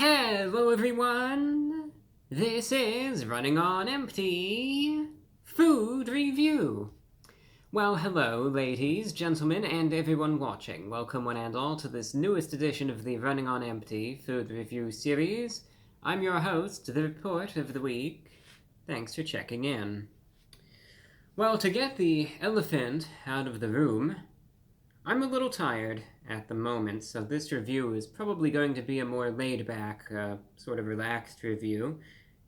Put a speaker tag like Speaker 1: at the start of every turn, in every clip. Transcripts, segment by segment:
Speaker 1: Hello everyone! This is Running on Empty Food Review. Well, hello ladies, gentlemen, and everyone watching. Welcome one and all to this newest edition of the Running on Empty Food Review series. I'm your host, The Report of the Week. Thanks for checking in. Well, to get the elephant out of the room, I'm a little tired at the moment, so this review is probably going to be a more laid-back, sort of relaxed review,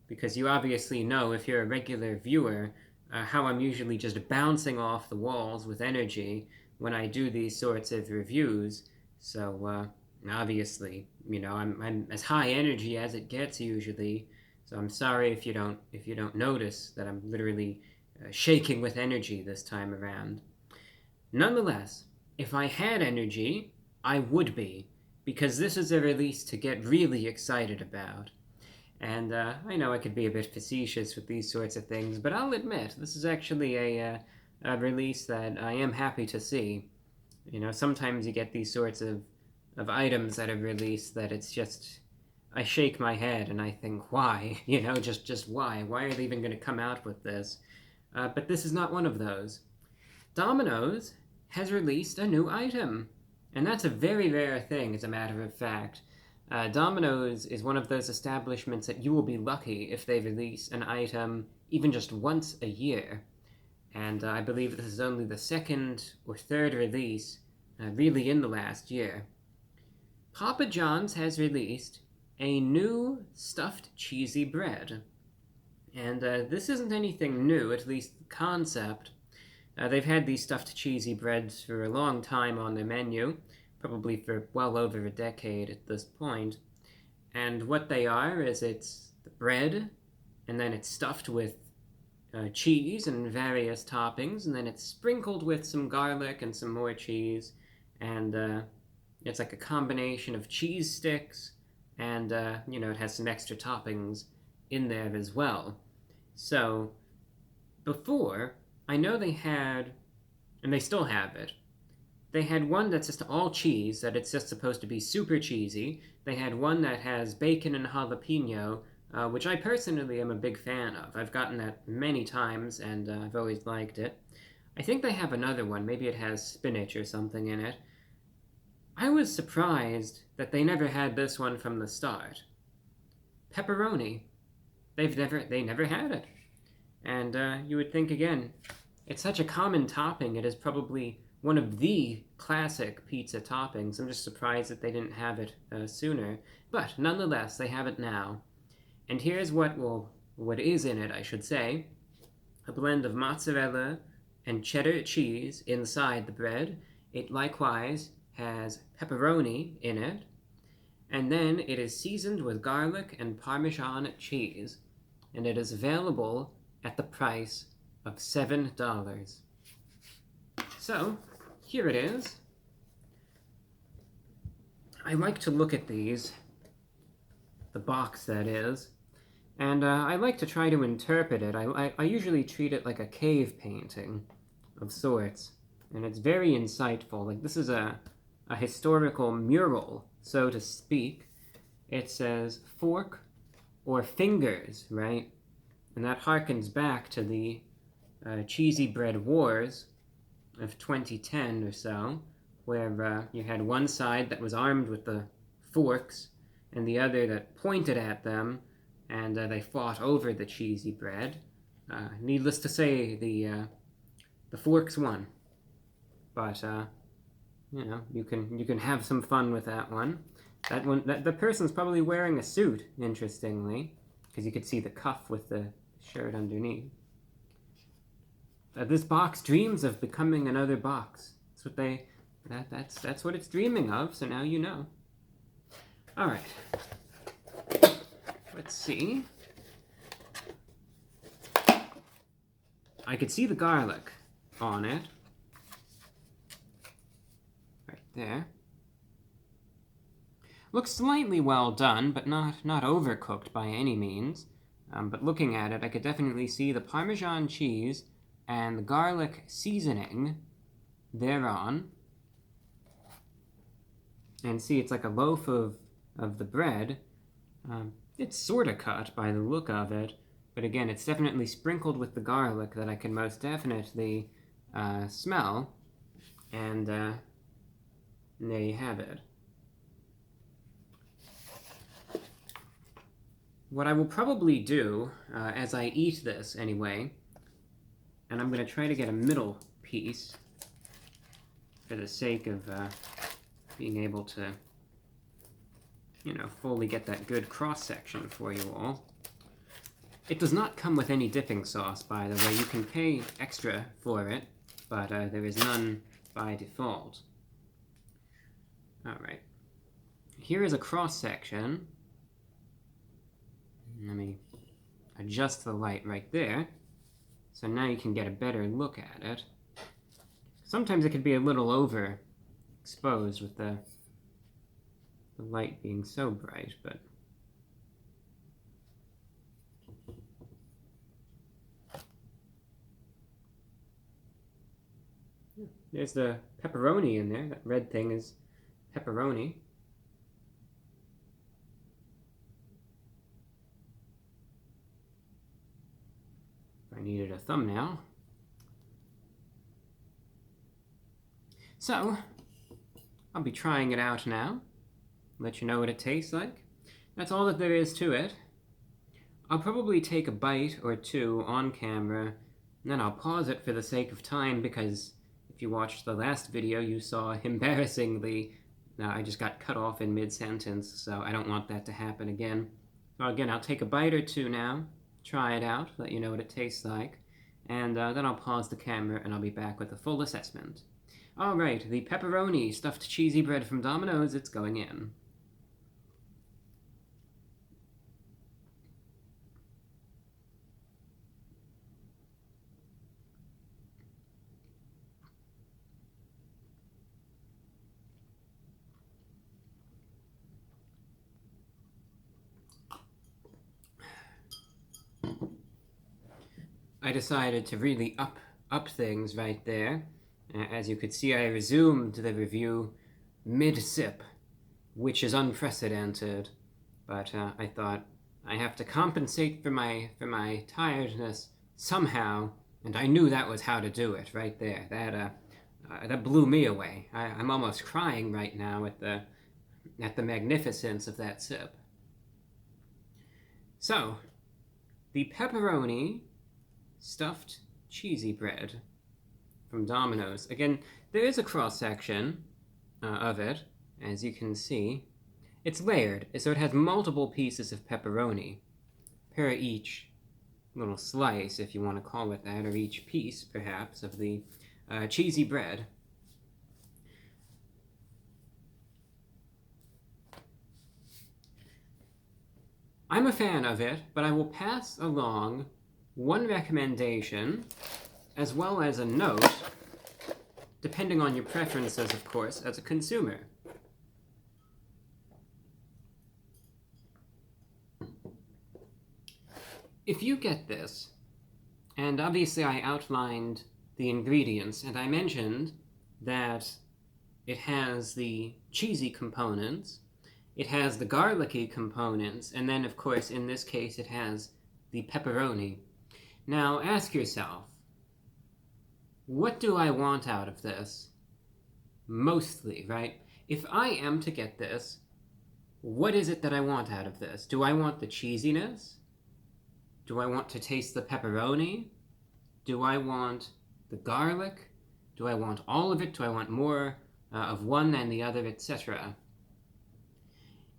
Speaker 1: because you obviously know, if you're a regular viewer, how I'm usually just bouncing off the walls with energy when I do these sorts of reviews. So, obviously, you know, I'm as high energy as it gets usually, so I'm sorry if you don't notice that I'm literally shaking with energy this time around. Nonetheless, if I had energy, I would be, because this is a release to get really excited about. And I know I could be a bit facetious with these sorts of things, but I'll admit, this is actually a release that I am happy to see. You know, sometimes you get these sorts of items that are released that it's just, I shake my head and I think, why? You know, just why? Why are they even going to come out with this? But this is not one of those. Domino's has released a new item, and that's a very rare thing, as a matter of fact. Domino's is one of those establishments that you will be lucky if they release an item even just once a year, and I believe this is only the second or third release really in the last year. Papa John's has released a new stuffed cheesy bread, and this isn't anything new, at least the concept. They've had these stuffed cheesy breads for a long time on their menu, probably for well over a decade at this point. And what they are is it's the bread, and then it's stuffed with cheese and various toppings, and then it's sprinkled with some garlic and some more cheese, and it's like a combination of cheese sticks, and you know, it has some extra toppings in there as well. So, before, I know they had, and they still have it, they had one that's just all cheese, that it's just supposed to be super cheesy. They had one that has bacon and jalapeno, which I personally am a big fan of. I've gotten that many times, and I've always liked it. I think they have another one, maybe it has spinach or something in it. I was surprised that they never had this one from the start. Pepperoni. They never had it. And you would think, again, it's such a common topping, it is probably one of the classic pizza toppings. I'm just surprised that they didn't have it sooner. But nonetheless, they have it now. And here's what is in it, I should say. A blend of mozzarella and cheddar cheese inside the bread. It likewise has pepperoni in it. And then it is seasoned with garlic and Parmesan cheese. And it is available at the price of $7. So, here it is. I like to look at these, the box that is, and I like to try to interpret it. I usually treat it like a cave painting of sorts, and it's very insightful. Like, this is a historical mural, so to speak. It says fork or fingers, right? And that harkens back to the cheesy bread wars of 2010 or so, where you had one side that was armed with the forks and the other that pointed at them, and they fought over the cheesy bread. Needless to say, the forks won. But you know, you can have some fun with that one. That one, the person's probably wearing a suit, interestingly, because you could see the cuff with the shirt underneath. This box dreams of becoming another box. That's what that's what it's dreaming of, so now you know. Alright. Let's see. I could see the garlic on it. Right there. Looks slightly well done, but not overcooked by any means. But looking at it, I could definitely see the Parmesan cheese and the garlic seasoning thereon. And see, it's like a loaf of the bread, It's sort of cut by the look of it, but again, it's definitely sprinkled with the garlic that I can most definitely smell, and there you have it. What I will probably do, as I eat this anyway, and I'm going to try to get a middle piece for the sake of being able to, fully get that good cross-section for you all. It does not come with any dipping sauce, by the way. You can pay extra for it, but there is none by default. Alright. Here is a cross-section. Let me adjust the light right there, so now you can get a better look at it. Sometimes it can be a little overexposed with the light being so bright, but there's the pepperoni in there. That red thing is pepperoni. If I needed a thumbnail. So, I'll be trying it out now. Let you know what it tastes like. That's all that there is to it. I'll probably take a bite or two on camera, and then I'll pause it for the sake of time, because if you watched the last video, you saw embarrassingly, I just got cut off in mid-sentence, so I don't want that to happen again. So again, I'll take a bite or two now, try it out, let you know what it tastes like, and then I'll pause the camera and I'll be back with a full assessment. Alright, the pepperoni stuffed cheesy bread from Domino's, it's going in. I decided to really up things right there. As you could see, I resumed the review mid-sip, which is unprecedented, but I thought I have to compensate for my tiredness somehow, and I knew that was how to do it right there. That blew me away. I'm almost crying right now at the magnificence of that sip. So, the pepperoni stuffed cheesy bread from Domino's. Again, there is a cross-section of it, as you can see. It's layered, so it has multiple pieces of pepperoni per each little slice, if you want to call it that, or each piece, perhaps, of the cheesy bread. I'm a fan of it, but I will pass along one recommendation, as well as a note, depending on your preferences, of course, as a consumer. If you get this, and obviously I outlined the ingredients, and I mentioned that it has the cheesy components, it has the garlicky components, and then, of course, in this case, it has the pepperoni. Now, ask yourself, what do I want out of this? Mostly, right? If I am to get this, what is it that I want out of this? Do I want the cheesiness? Do I want to taste the pepperoni? Do I want the garlic? Do I want all of it? Do I want more of one than the other, etc.?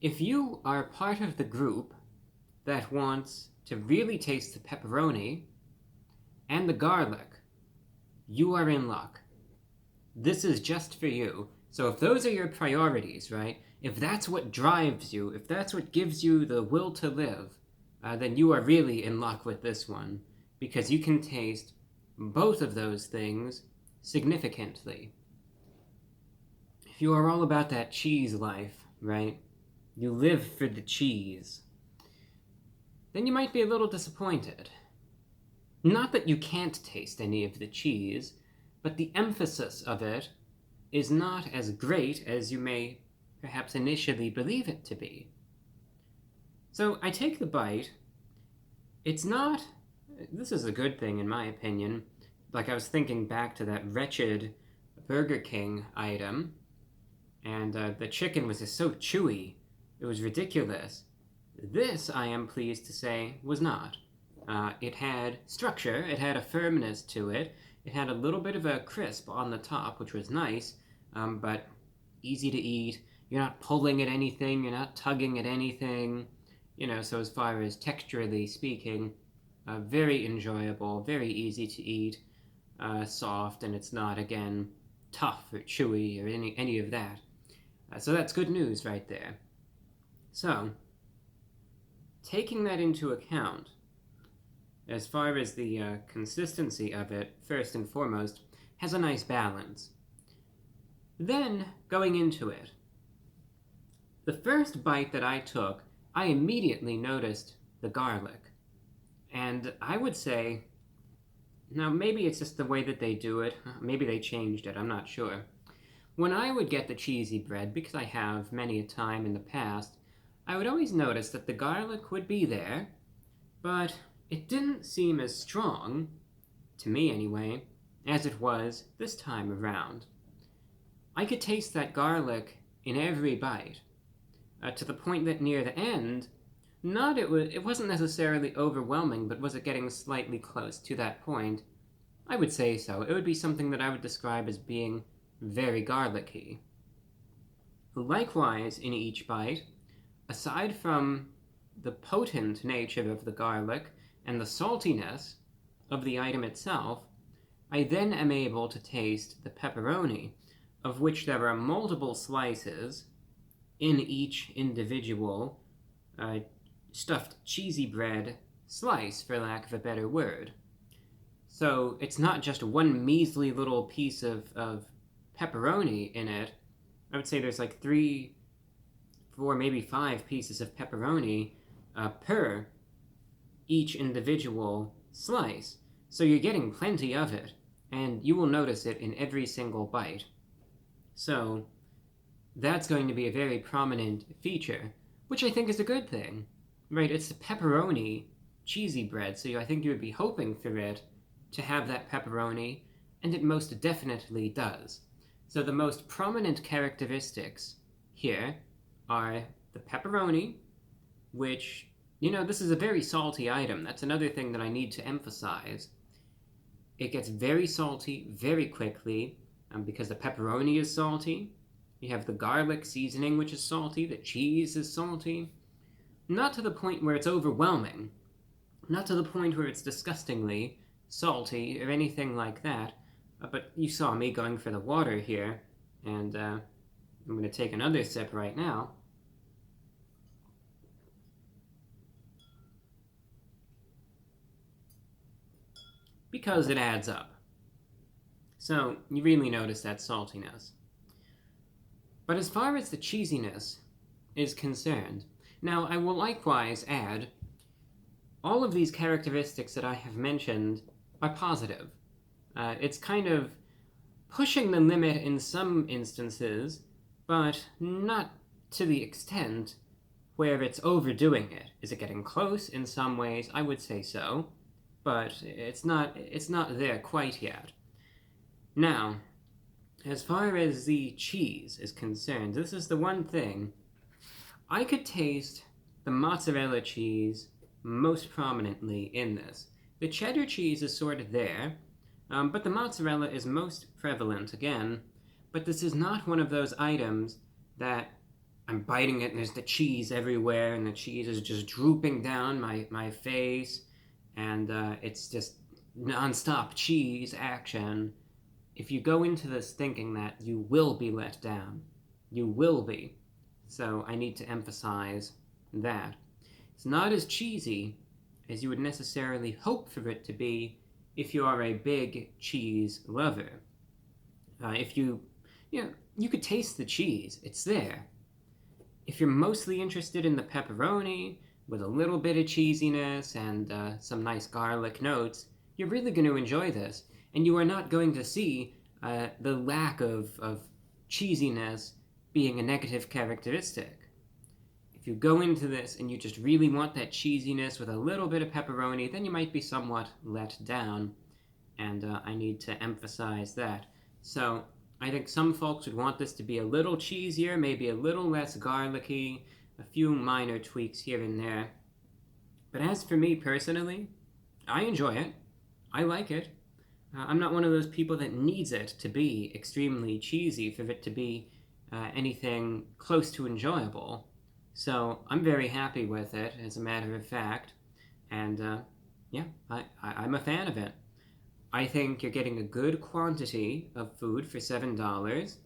Speaker 1: If you are part of the group that wants to really taste the pepperoni and the garlic, you are in luck. This is just for you. So if those are your priorities, right? If that's what drives you, if that's what gives you the will to live, then you are really in luck with this one, because you can taste both of those things significantly. If you are all about that cheese life, right? You live for the cheese, then you might be a little disappointed. Not that you can't taste any of the cheese, but the emphasis of it is not as great as you may perhaps initially believe it to be. So I take the bite. It's not... This is a good thing, in my opinion. Like, I was thinking back to that wretched Burger King item, and the chicken was just so chewy. It was ridiculous. This, I am pleased to say, was not. It had structure, it had a firmness to it, it had a little bit of a crisp on the top, which was nice, but easy to eat. You're not pulling at anything, you're not tugging at anything, so as far as texturally speaking, very enjoyable, very easy to eat, soft, and it's not, again, tough or chewy or any of that. So that's good news right there. So, taking that into account, as far as the consistency of it, first and foremost, has a nice balance. Then, going into it, the first bite that I took, I immediately noticed the garlic. And I would say, now maybe it's just the way that they do it, maybe they changed it, I'm not sure. When I would get the cheesy bread, because I have many a time in the past, I would always notice that the garlic would be there, but it didn't seem as strong, to me anyway, as it was this time around. I could taste that garlic in every bite, to the point that near the end, it wasn't necessarily overwhelming, but was it getting slightly close to that point? I would say so. It would be something that I would describe as being very garlicky. Likewise, in each bite, aside from the potent nature of the garlic and the saltiness of the item itself, I then am able to taste the pepperoni, of which there are multiple slices in each individual stuffed cheesy bread slice, for lack of a better word. So it's not just one measly little piece of pepperoni in it. I would say there's like 3, 4, maybe 5 pieces of pepperoni per each individual slice. So you're getting plenty of it, and you will notice it in every single bite. So that's going to be a very prominent feature, which I think is a good thing. Right, it's the pepperoni cheesy bread, so I think you would be hoping for it to have that pepperoni, and it most definitely does. So the most prominent characteristics here are the pepperoni, which, this is a very salty item. That's another thing that I need to emphasize. It gets very salty very quickly, because the pepperoni is salty. You have the garlic seasoning, which is salty. The cheese is salty. Not to the point where it's overwhelming. Not to the point where it's disgustingly salty or anything like that. But you saw me going for the water here, and I'm going to take another sip right now. Because it adds up. So you really notice that saltiness. But as far as the cheesiness is concerned, now I will likewise add, all of these characteristics that I have mentioned are positive. It's kind of pushing the limit in some instances, but not to the extent where it's overdoing it. Is it getting close in some ways? I would say so, but it's not there quite yet. Now, as far as the cheese is concerned, this is the one thing. I could taste the mozzarella cheese most prominently in this. The cheddar cheese is sort of there, but the mozzarella is most prevalent again. But this is not one of those items that I'm biting it and there's the cheese everywhere and the cheese is just drooping down my face and it's just non-stop cheese action. If you go into this thinking that, you will be let down. You will be. So I need to emphasize that. It's not as cheesy as you would necessarily hope for it to be if you are a big cheese lover. If you could taste the cheese. It's there. If you're mostly interested in the pepperoni, with a little bit of cheesiness and some nice garlic notes, you're really going to enjoy this. And you are not going to see the lack of cheesiness being a negative characteristic. If you go into this and you just really want that cheesiness with a little bit of pepperoni, then you might be somewhat let down, and I need to emphasize that. So I think some folks would want this to be a little cheesier, maybe a little less garlicky, a few minor tweaks here and there. But as for me personally, I enjoy it. I like it. I'm not one of those people that needs it to be extremely cheesy for it to be anything close to enjoyable. So I'm very happy with it, as a matter of fact. And yeah, I'm a fan of it. I think you're getting a good quantity of food for $7.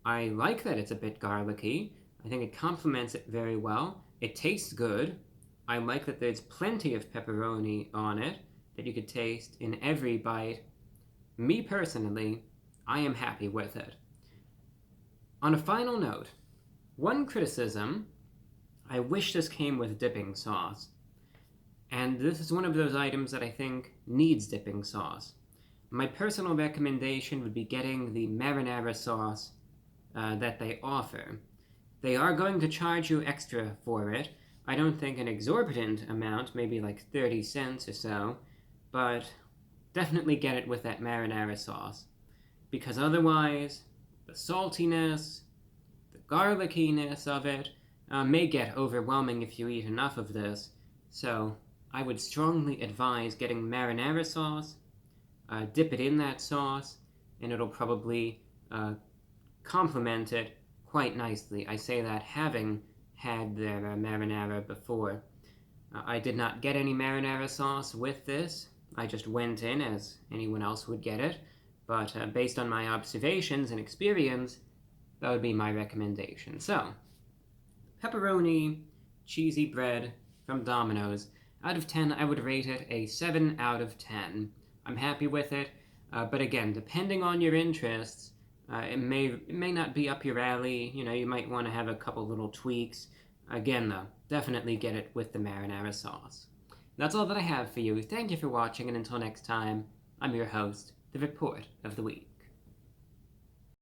Speaker 1: I like that it's a bit garlicky. I think it complements it very well. It tastes good. I like that there's plenty of pepperoni on it that you could taste in every bite. Me personally, I am happy with it. On a final note, one criticism, I wish this came with dipping sauce. And this is one of those items that I think needs dipping sauce. My personal recommendation would be getting the marinara sauce that they offer. They are going to charge you extra for it. I don't think an exorbitant amount, maybe like 30 cents or so, but definitely get it with that marinara sauce. Because otherwise, the saltiness, the garlickiness of it may get overwhelming if you eat enough of this. So I would strongly advise getting marinara sauce, dip it in that sauce, and it'll probably complement it quite nicely. I say that having had their marinara before. I did not get any marinara sauce with this. I just went in as anyone else would get it. But based on my observations and experience, that would be my recommendation. So, pepperoni cheesy bread from Domino's. Out of 10, I would rate it a 7 out of 10. I'm happy with it, but again, depending on your interests, it may not be up your alley. You know, you might want to have a couple little tweaks. Again, though, definitely get it with the marinara sauce. That's all that I have for you. Thank you for watching, and until next time, I'm your host, The Report of the Week.